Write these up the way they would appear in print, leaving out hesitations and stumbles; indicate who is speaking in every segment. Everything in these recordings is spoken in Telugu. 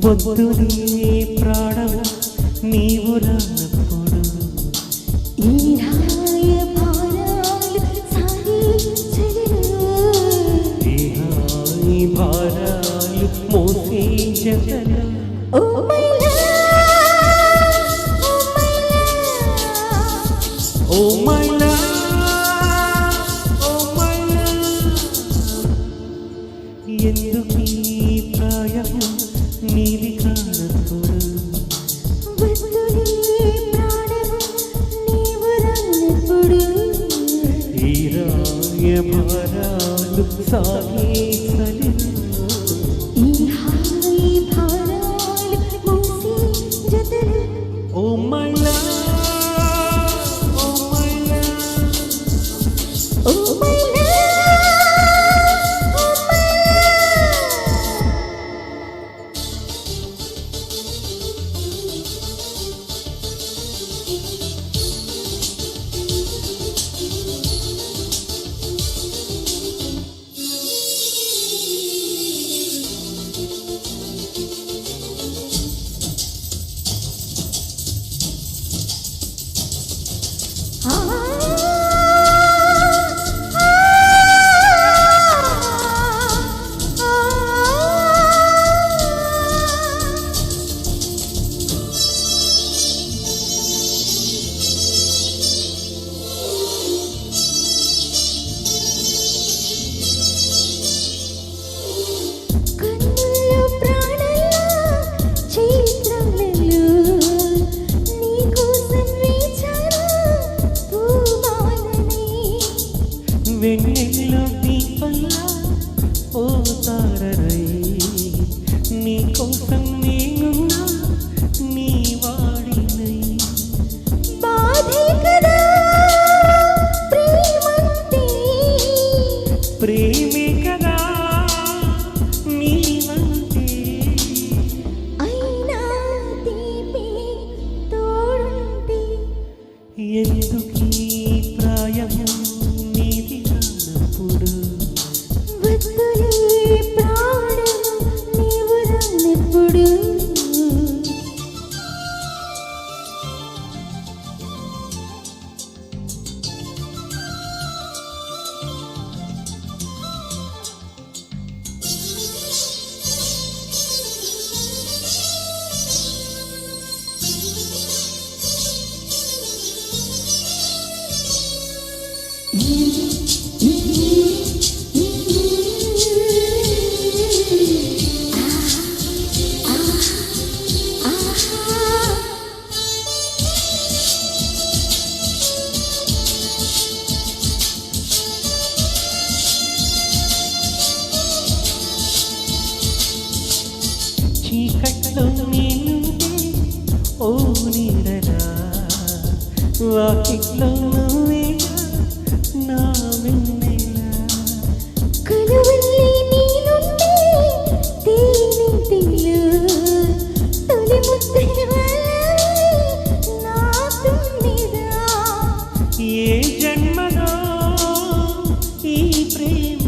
Speaker 1: వద్దు నీ ప్రాణం నీవు రానప్పుడు
Speaker 2: ఈ రాయ భారాలు సాగించలేను
Speaker 1: ఈ హాయి భారాలు మోసించగలను
Speaker 2: oh my
Speaker 1: oh my love ఎందుకు ఈ ప్రాయం నీది కానప్పుడు ఈ రాయ భారాలు సాగించలేను oh my love oh my love వెన్నెల్లో దీపంలా ఓ తారరై నీ కోసం నేనున్నా నీ వాడినై
Speaker 2: బాధే కదా
Speaker 1: ప్రేమే కదా నీవంటే
Speaker 2: అయినా తీపి తోడుంటే
Speaker 1: ఎందుకీ ప్రాయం నీది కానప్పుడు
Speaker 2: వద్దులే ప్రాణం నీవు రానప్పుడు
Speaker 1: చీకట్లో నేనుంటే ఓ నీడలా వాకిట్లో నువ్వేగా నా వెన్నెలా
Speaker 2: కలవల్లి నీనుంటే తేనె తొలి ముద్దై నా తుమ్మిదా
Speaker 1: ఏ జన్మలో ఈ ప్రేమ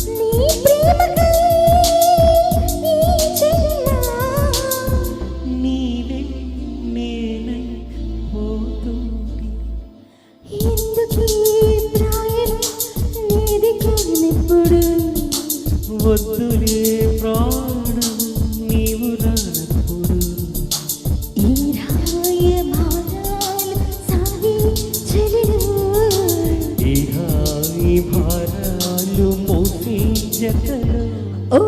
Speaker 2: నీ ప్రేమకై ఈ జన్మ
Speaker 1: నీవే నేనై పోతుంది
Speaker 2: ఎందుకీ ప్రాయం నీది కానప్పుడు
Speaker 1: వద్దులే ప్రాణం నీవు రానప్పుడు
Speaker 2: ఈ రాయ భారాలు సాగించలేను
Speaker 1: ఈ హాయి భారాలు మోసించగలను
Speaker 2: ఓ